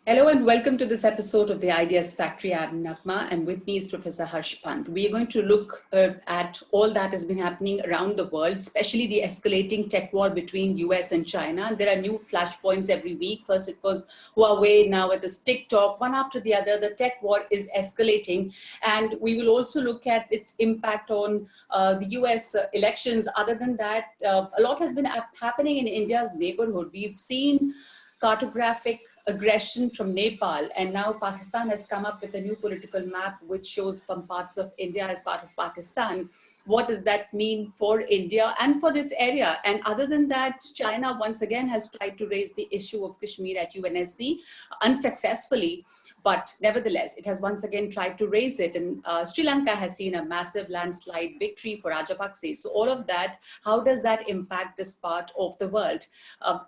Hello and welcome to this episode of the Ideas Factory. I'm Nakma and with me is Professor Harsh Pant. We are going to look at all that has been happening around the world, especially the escalating tech war between US and China. There are new flashpoints every week. First it was Huawei, now it is TikTok. One after the other, the tech war is escalating. And we will also look at its impact on the US elections. Other than that, a lot has been happening in India's neighborhood. We've seen cartographic aggression from Nepal, and now Pakistan has come up with a new political map which shows some parts of India as part of Pakistan. What does that mean for India and for this area? And other than that, China once again has tried to raise the issue of Kashmir at UNSC unsuccessfully. But nevertheless, it has once again tried to raise it. And Sri Lanka has seen a massive landslide victory for Rajapakse. So all of that, how does that impact this part of the world?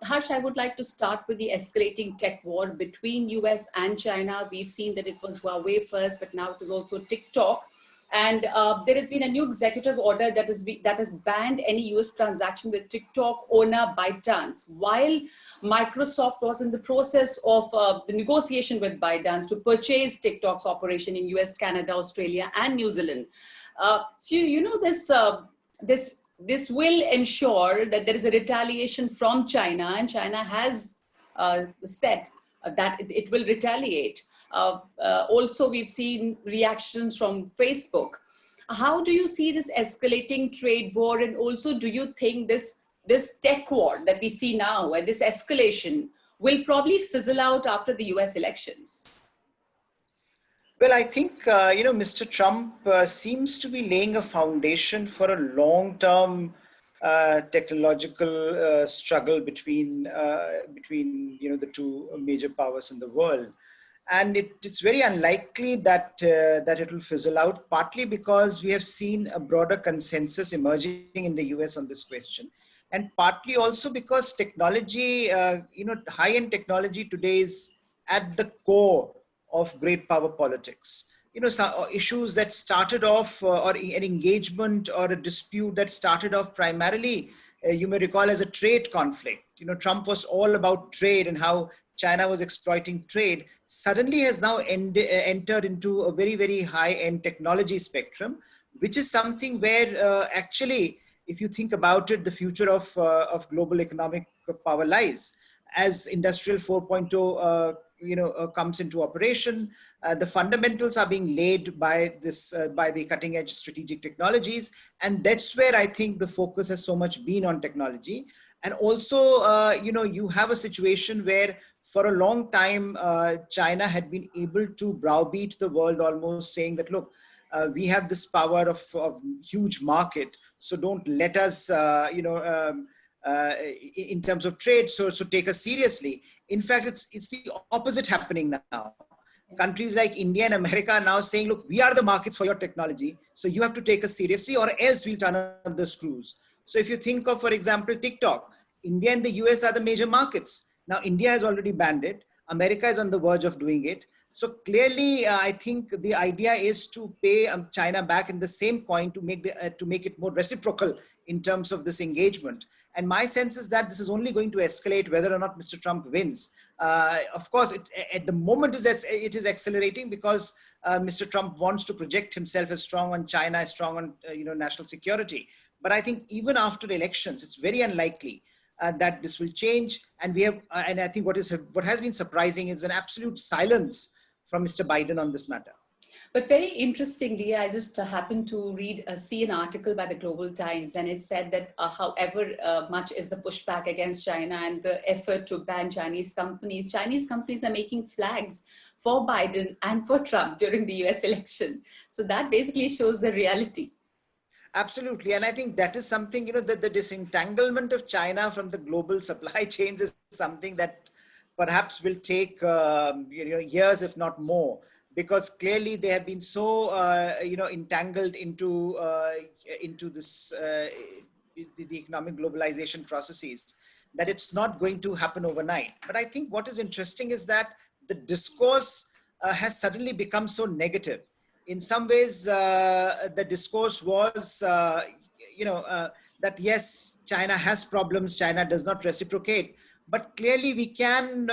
Harsh, I would like to start with the escalating tech war between US and China. We've seen that it was Huawei first, but now it is also TikTok. And there has been a new executive order that has banned any US transaction with TikTok owner ByteDance, while Microsoft was in the process of the negotiation with ByteDance to purchase TikTok's operation in US, Canada, Australia, and New Zealand. So you know this will ensure that there is a retaliation from China, and China has said that it will retaliate. Also, we've seen reactions from Facebook. How do you see this escalating trade war? And also, do you think this tech war that we see now and this escalation will probably fizzle out after the US elections? Well, I think, Mr. Trump seems to be laying a foundation for a long-term technological struggle between the two major powers in the world. And it's very unlikely that that it will fizzle out, partly because we have seen a broader consensus emerging in the US on this question, and partly also because technology, high-end technology today is at the core of great power politics. Some issues that started off, or an engagement or a dispute that started off primarily, you may recall, as a trade conflict. Trump was all about trade and how China was exploiting trade, suddenly has now entered into a very, very high-end technology spectrum, which is something where actually, if you think about it, the future of global economic power lies. As Industrial 4.0 comes into operation, the fundamentals are being laid by by the cutting edge strategic technologies. And that's where I think the focus has so much been on technology. And also, you have a situation where for a long time, China had been able to browbeat the world, almost saying that, look, we have this power of huge market, so don't let us, in terms of trade, so take us seriously. In fact, it's the opposite happening now. Countries like India and America are now saying, look, we are the markets for your technology, so you have to take us seriously or else we'll turn up the screws. So if you think of, for example, TikTok, India and the US are the major markets. Now, India has already banned it. America is on the verge of doing it. So clearly, I think the idea is to pay China back in the same coin to make it more reciprocal in terms of this engagement. And my sense is that this is only going to escalate whether or not Mr. Trump wins. Of course, at the moment it is accelerating because Mr. Trump wants to project himself as strong on China, as strong on national security. But I think even after elections, it's very unlikely that this will change. And and I think what has been surprising is an absolute silence from Mr. Biden on this matter. But very interestingly, I just happened to see an article by the Global Times, and it said that however much is the pushback against China and the effort to ban Chinese companies are making flags for Biden and for Trump during the US election. So that basically shows the reality. Absolutely. And I think that is something, that the disentanglement of China from the global supply chains is something that perhaps will take years, if not more, because clearly they have been so entangled into this the economic globalization processes that it's not going to happen overnight. But I think what is interesting is that the discourse has suddenly become so negative. In some ways, the discourse was, that yes, China has problems, China does not reciprocate. but clearly we can,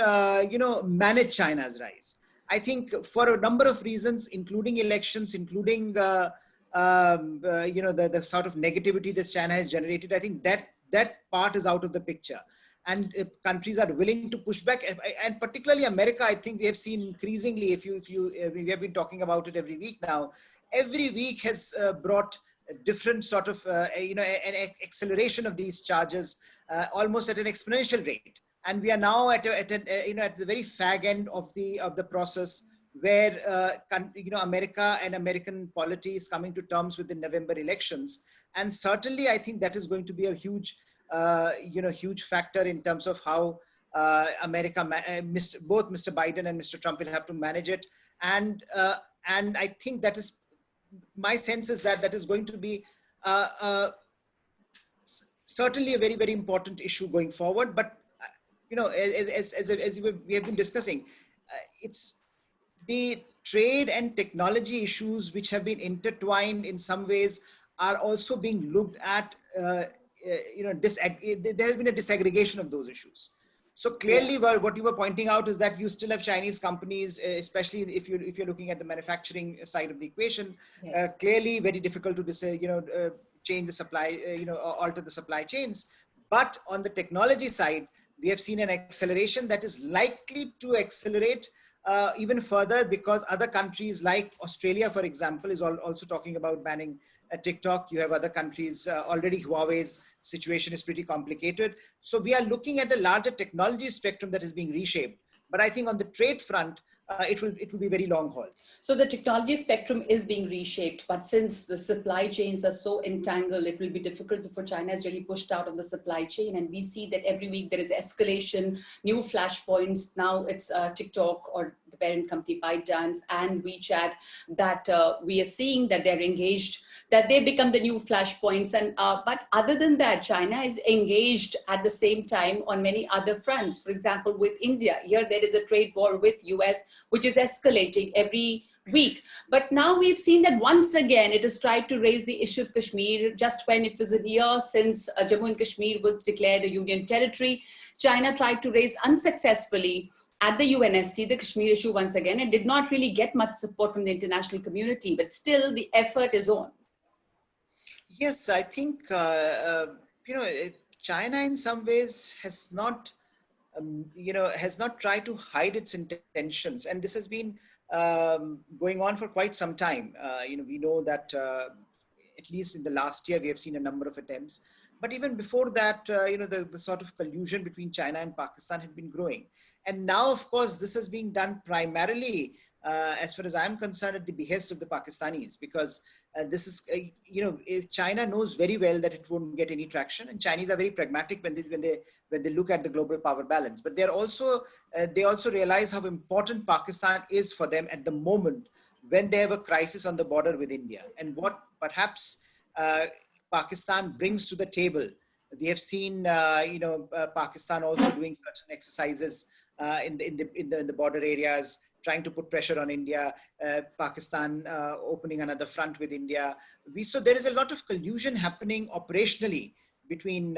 manage China's rise. I think for a number of reasons, including elections, including the sort of negativity that China has generated. I think that part is out of the picture, and if countries are willing to push back, and particularly America. I think we have seen increasingly. We have been talking about it every week now. Every week has brought a different sort of an acceleration of these charges, almost at an exponential rate. And we are now at the very fag end of the process, where America and American polity is coming to terms with the November elections. And certainly I think that is going to be a huge huge factor in terms of how America, both Mr. Biden and Mr. Trump will have to manage it. And I think that is, my sense is that is going to be certainly a very, very important issue going forward. But as we have been discussing, it's the trade and technology issues which have been intertwined in some ways are also being looked at. There has been a disaggregation of those issues. So clearly, what you were pointing out is that you still have Chinese companies, especially if you're looking at the manufacturing side of the equation. Yes. Clearly, very difficult to say, change the supply, alter the supply chains. But on the technology side, we have seen an acceleration that is likely to accelerate even further, because other countries like Australia, for example, is also talking about banning TikTok. You have other countries already. Huawei's situation is pretty complicated. So we are looking at the larger technology spectrum that is being reshaped. But I think on the trade front, it will be very long haul. So the technology spectrum is being reshaped, but since the supply chains are so entangled, it will be difficult before China is really pushed out of the supply chain. And we see that every week there is escalation, new flashpoints. Now it's TikTok or the parent company ByteDance and WeChat that we are seeing that they're engaged, that they become the new flashpoints. And but other than that, China is engaged at the same time on many other fronts. For example, with India, here there is a trade war with US, which is escalating every week. But now we've seen that once again, it has tried to raise the issue of Kashmir. Just when it was a year since Jammu and Kashmir was declared a union territory, China tried to raise unsuccessfully at the UNSC the Kashmir issue once again, and did not really get much support from the international community. But still, the effort is on. Yes, I think, China in some ways has not, has not tried to hide its intentions. And this has been going on for quite some time. We know that at least in the last year, we have seen a number of attempts. But even before that, the sort of collusion between China and Pakistan had been growing. And now, of course, this is being done primarily, as far as I'm concerned, at the behest of the Pakistanis, because this is, China knows very well that it won't get any traction, and Chinese are very pragmatic when they look at the global power balance. But they also realize how important Pakistan is for them at the moment when they have a crisis on the border with India, and what perhaps Pakistan brings to the table. We have seen, Pakistan also doing certain exercises in the border areas, trying to put pressure on India, Pakistan opening another front with India. So there is a lot of collusion happening operationally between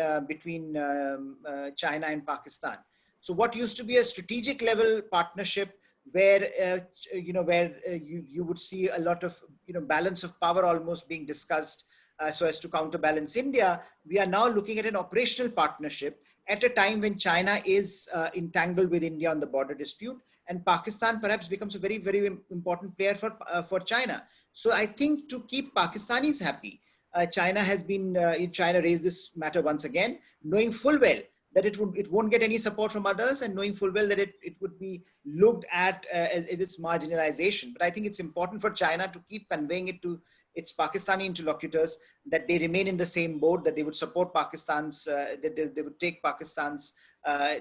China and Pakistan. So what used to be a strategic level partnership where, you would see a lot of, balance of power almost being discussed so as to counterbalance India, we are now looking at an operational partnership at a time when China is entangled with India on the border dispute, and Pakistan perhaps becomes a very, very important player for China. So I think to keep Pakistanis happy, China raised this matter once again, knowing full well that it won't get any support from others, and knowing full well that it would be looked at as its marginalization. But I think it's important for China to keep conveying it to its Pakistani interlocutors that they remain in the same boat, that they would support Pakistan's, that they would take Pakistan's,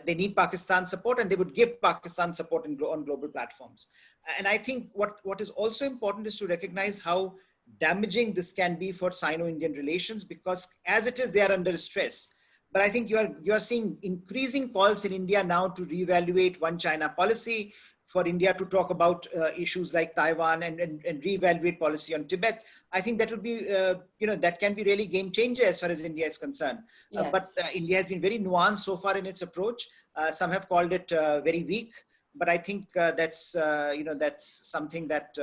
they need Pakistan's support, and they would give Pakistan support on global platforms. And I think what is also important is to recognize how damaging this can be for Sino-Indian relations, because as it is, they are under stress. But I think you are seeing increasing calls in India now to reevaluate one China policy, for India to talk about issues like Taiwan and reevaluate policy on Tibet. I think that would be, that can be really game changer as far as India is concerned. But Yes. India has been very nuanced so far in its approach. Some have called it very weak, but I think that's something that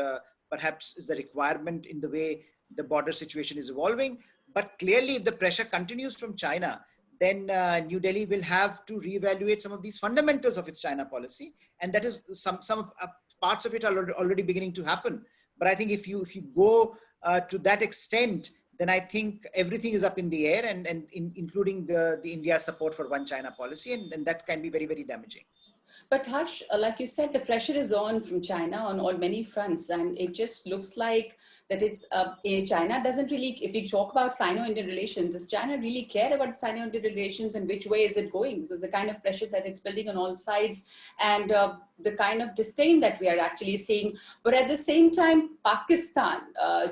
perhaps is the requirement in the way the border situation is evolving. But clearly, if the pressure continues from China, then New Delhi will have to reevaluate some of these fundamentals of its China policy, and that is some parts of it are already beginning to happen. But I think if you go to that extent, then I think everything is up in the air, and including the India support for one China policy, and that can be very, very damaging. But Harsh, like you said, the pressure is on from China on many fronts, and it just looks like that China doesn't really, if we talk about Sino-Indian relations, does China really care about Sino-Indian relations and which way is it going? Because the kind of pressure that it's building on all sides, and the kind of disdain that we are actually seeing. But at the same time, Pakistan,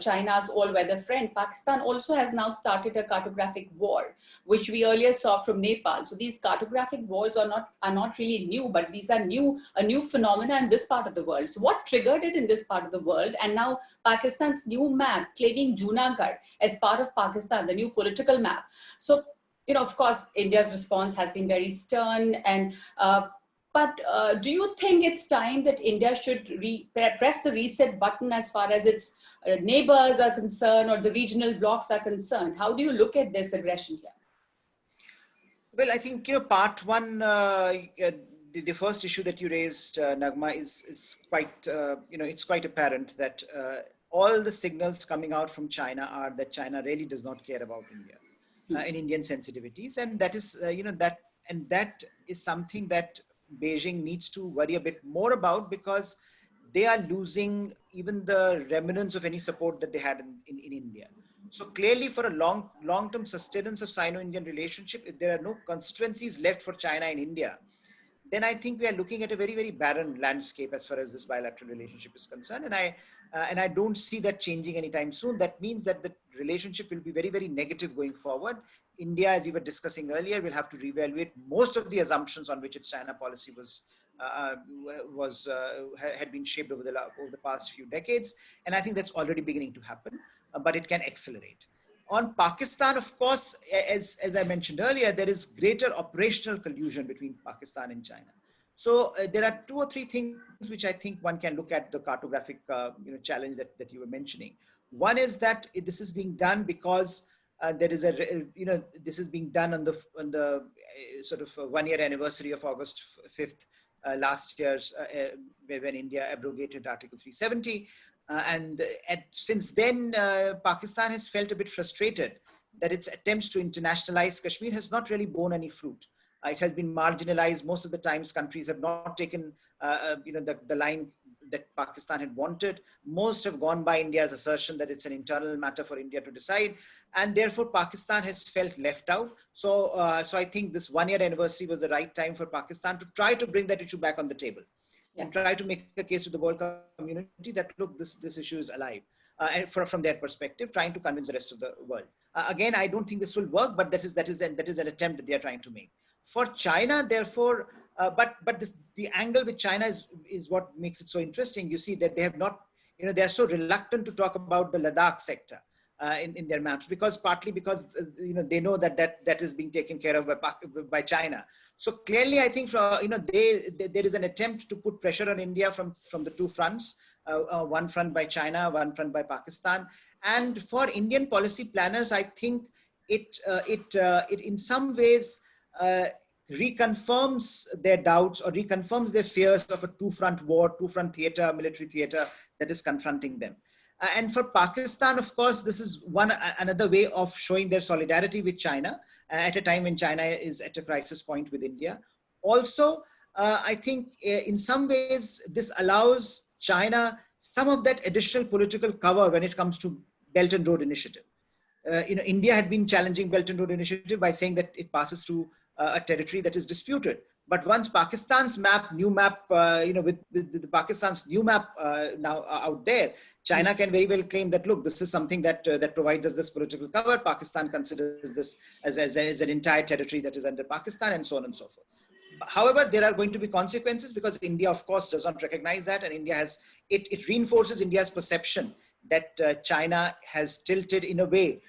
China's all-weather friend, Pakistan also has now started a cartographic war, which we earlier saw from Nepal. So these cartographic wars are not really new, but these are a new phenomena in this part of the world. So what triggered it in this part of the world? And now Pakistan's new map claiming Junagadh as part of Pakistan, the new political map. So, of course, India's response has been very stern. But do you think it's time that India should press the reset button as far as its neighbors are concerned or the regional blocs are concerned? How do you look at this aggression here? Well, I think, part one, the first issue that you raised, Nagma, is quite, it's quite apparent that all the signals coming out from China are that China really does not care about India and Indian sensitivities. And that is, that is something that Beijing needs to worry a bit more about, because they are losing even the remnants of any support that they had in India. So clearly, for a long-term sustenance of Sino-Indian relationship, if there are no constituencies left for China in India, then I think we are looking at a very, very barren landscape as far as this bilateral relationship is concerned. And I don't see that changing anytime soon. That means that the relationship will be very, very negative going forward. India, as we were discussing earlier, will have to reevaluate most of the assumptions on which its China policy had been shaped over the past few decades. And I think that's already beginning to happen, but it can accelerate. On Pakistan, of course, as I mentioned earlier, there is greater operational collusion between Pakistan and China. So there are two or three things which I think one can look at the cartographic challenge that you were mentioning. One is that this is being done because there is this is being done on the sort of 1 year anniversary of August 5th last year, when India abrogated Article 370. Since then, Pakistan has felt a bit frustrated that its attempts to internationalize Kashmir has not really borne any fruit. It has been marginalized. Most of the times, countries have not taken the line that Pakistan had wanted. Most have gone by India's assertion that it's an internal matter for India to decide, and therefore Pakistan has felt left out. So I think this 1 year anniversary was the right time for Pakistan to try to bring that issue back on the table. Yeah. And try to make a case to the world community that, look, this issue is alive. And from their perspective, trying to convince the rest of the world. Again, I don't think this will work, but that is an attempt that they are trying to make. For China, therefore, but the angle with China is what makes it so interesting. You see that they have not, they are so reluctant to talk about the Ladakh sector in their maps, partly because they know that is being taken care of by China. So clearly, I think there is an attempt to put pressure on India from the two fronts, one front by China, one front by Pakistan. And for Indian policy planners, I think it in some ways reconfirms their doubts or reconfirms their fears of a two-front war, two-front theater, military theater that is confronting them. And for Pakistan, of course, this is another way of showing their solidarity with China at a time when China is at a crisis point with India. Also, I think in some ways, this allows China some of that additional political cover when it comes to Belt and Road Initiative. India had been challenging Belt and Road Initiative by saying that it passes through a territory that is disputed. But once Pakistan's new map, with the Pakistan's new map now out there, China can very well claim that, look, this is something that provides us this political cover. Pakistan considers this as an entire territory that is under Pakistan, and so on and so forth. However, there are going to be consequences because India, of course, does not recognize that, and India has it reinforces India's perception that China has tilted in a way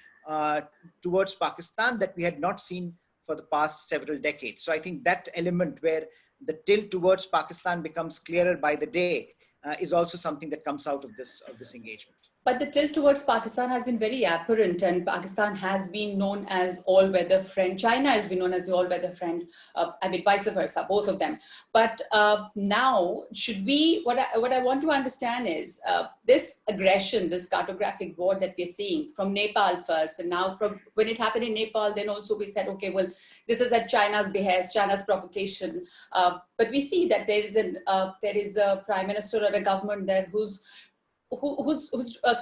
towards Pakistan that we had not seen for the past several decades. So I think that element where the tilt towards Pakistan becomes clearer by the day is also something that comes out of this engagement. But the tilt towards Pakistan has been very apparent, and Pakistan has been known as all-weather friend. China has been known as the all-weather friend. I mean, vice versa, both of them. But now, should we? What I want to understand is this aggression, this cartographic war that we're seeing from Nepal first, and now from when it happened in Nepal, then also we said, okay, well, this is at China's behest, China's provocation. But we see that there is a prime minister or a government there who's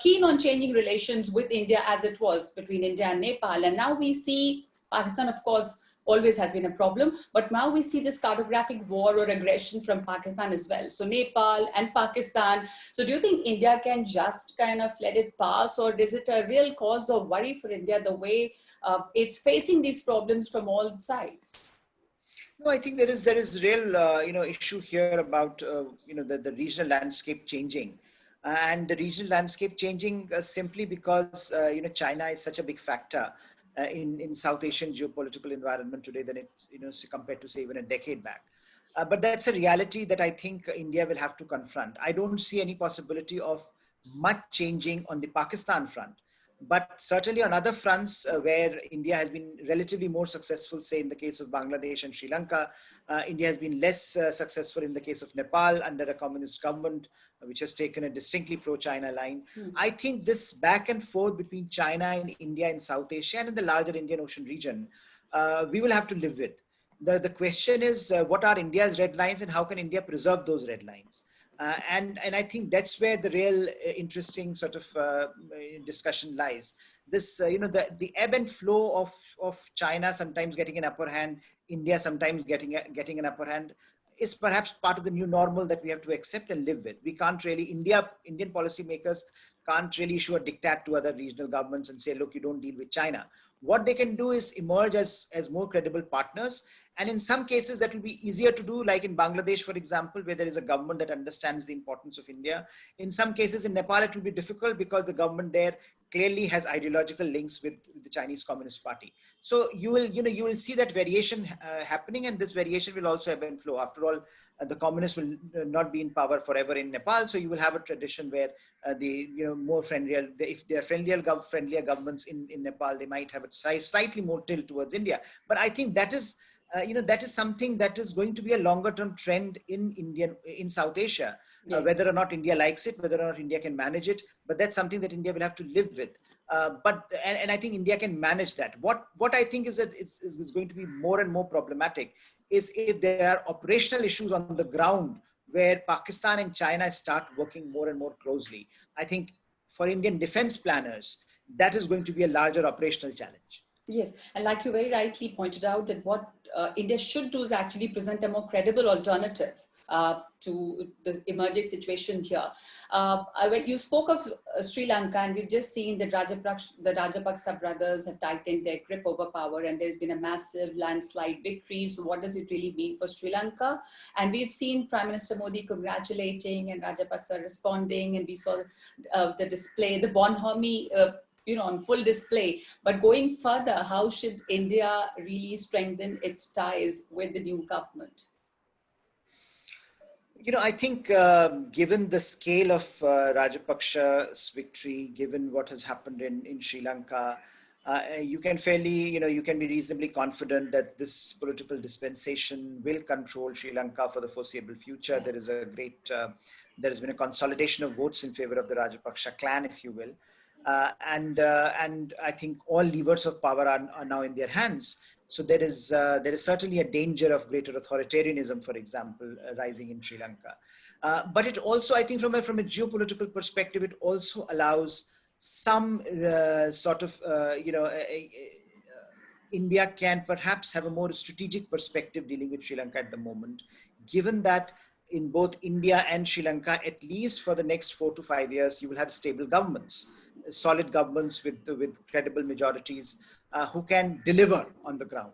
keen on changing relations with India as it was between India and Nepal. And now we see Pakistan, of course, always has been a problem, but now we see this cartographic war or aggression from Pakistan as well. So Nepal and Pakistan. So do you think India can just kind of let it pass, or is it a real cause of worry for India the way it's facing these problems from all sides? No, I think there is real issue here about the regional landscape changing, and the regional landscape changing simply because China is such a big factor in South Asian geopolitical environment today than it compared to say even a decade back. But that's a reality that I think India will have to confront. I don't see any possibility of much changing on the Pakistan front. But certainly on other fronts where India has been relatively more successful, say in the case of Bangladesh and Sri Lanka, India has been less successful in the case of Nepal under a communist government, which has taken a distinctly pro-China line. I think this back and forth between China and India in South Asia and in the larger Indian Ocean region, we will have to live with. The question is, what are India's red lines and how can India preserve those red lines? And I think that's where the real interesting sort of discussion lies. This, the ebb and flow of China sometimes getting an upper hand, India sometimes getting an upper hand, is perhaps part of the new normal that we have to accept and live with. We can't really, Indian policymakers can't really issue a diktat to other regional governments and say, look, you don't deal with China. What they can do is emerge as more credible partners. And in some cases that will be easier to do, like in Bangladesh, for example, where there is a government that understands the importance of India. In some cases in Nepal, it will be difficult because the government there clearly has ideological links with the Chinese Communist Party. So you will see that variation happening, and this variation will also ebb and flow. After all, the communists will not be in power forever in Nepal. So you will have a tradition where more friendlier, if they are friendlier governments in Nepal, they might have a slightly more tilt towards India. But I think that is that is something that is going to be a longer term trend in South Asia. Yes. Whether or not India likes it, whether or not India can manage it, but that's something that India will have to live with. And I think India can manage that. What I think is that it's going to be more and more problematic is if there are operational issues on the ground where Pakistan and China start working more and more closely. I think for Indian defense planners, that is going to be a larger operational challenge. Yes, and like you very rightly pointed out, that what India should do is actually present a more credible alternative to the emerging situation here. When you spoke of Sri Lanka, and we've just seen that the Rajapaksa brothers have tightened their grip over power, and there's been a massive landslide victory. So what does it really mean for Sri Lanka? And we've seen Prime Minister Modi congratulating and Rajapaksa responding, and we saw the display, the bonhomie on full display. But going further, how should India really strengthen its ties with the new government? I think given the scale of Rajapaksa's victory, given what has happened in Sri Lanka, you can be reasonably confident that this political dispensation will control Sri Lanka for the foreseeable future. There is there has been a consolidation of votes in favor of the Rajapaksa clan, if you will. And I think all levers of power are now in their hands. So there is certainly a danger of greater authoritarianism, for example, rising in Sri Lanka. But it also, I think, from a geopolitical perspective, it also allows some India can perhaps have a more strategic perspective dealing with Sri Lanka at the moment, given that in both India and Sri Lanka, at least for the next 4 to 5 years, you will have stable governments, solid governments with credible majorities who can deliver on the ground.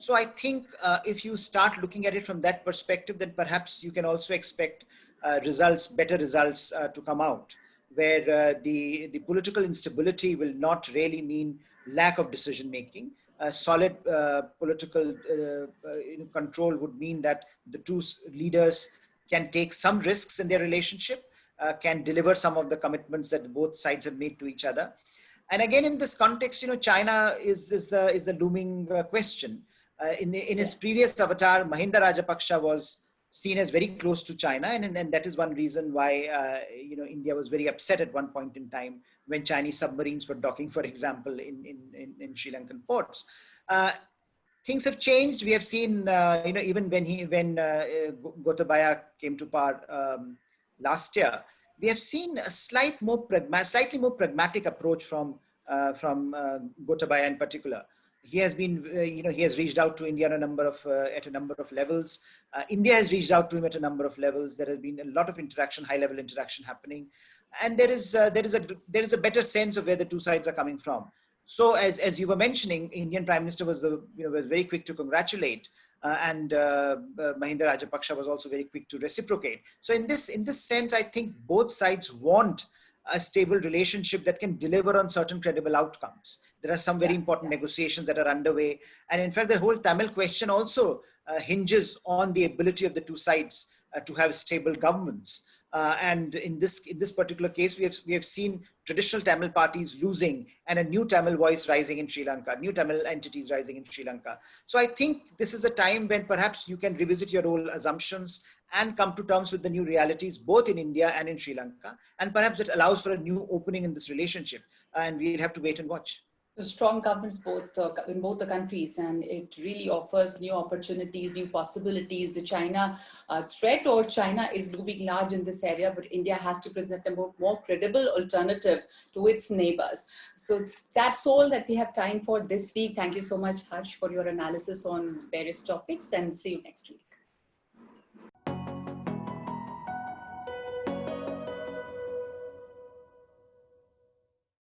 So I think if you start looking at it from that perspective, then perhaps you can also expect better results to come out, where the political instability will not really mean lack of decision making. Solid political control would mean that the two leaders can take some risks in their relationship, can deliver some of the commitments that both sides have made to each other. And again, in this context, China is the looming question. In his previous avatar, Mahinda Rajapaksa was seen as very close to China, and that is one reason why India was very upset at one point in time when Chinese submarines were docking, for example, in Sri Lankan ports. Things have changed. We have seen, even when Gotabaya came to power last year, we have seen a slightly more pragmatic approach from Gotabaya in particular. He has been, he has reached out to India at a number of levels. India has reached out to him at a number of levels. There has been a lot of interaction, high-level interaction happening, and there is a better sense of where the two sides are coming from. So, as you were mentioning, Indian Prime Minister was very quick to congratulate, and Mahinda Rajapaksa was also very quick to reciprocate. So, in this sense, I think both sides want a stable relationship that can deliver on certain credible outcomes. There are some very important negotiations that are underway, and in fact, the whole Tamil question also hinges on the ability of the two sides to have stable governments. And in this particular case, we have seen traditional Tamil parties losing and a new Tamil voice rising in Sri Lanka, new Tamil entities rising in Sri Lanka. So I think this is a time when perhaps you can revisit your old assumptions and come to terms with the new realities, both in India and in Sri Lanka. And perhaps it allows for a new opening in this relationship. And we'll have to wait and watch. Strong governments in both the countries, and it really offers new opportunities, new possibilities. The China threat or China is looming large in this area, but India has to present a more credible alternative to its neighbors. So that's all that we have time for this week. Thank you so much, Harsh, for your analysis on various topics, and see you next week.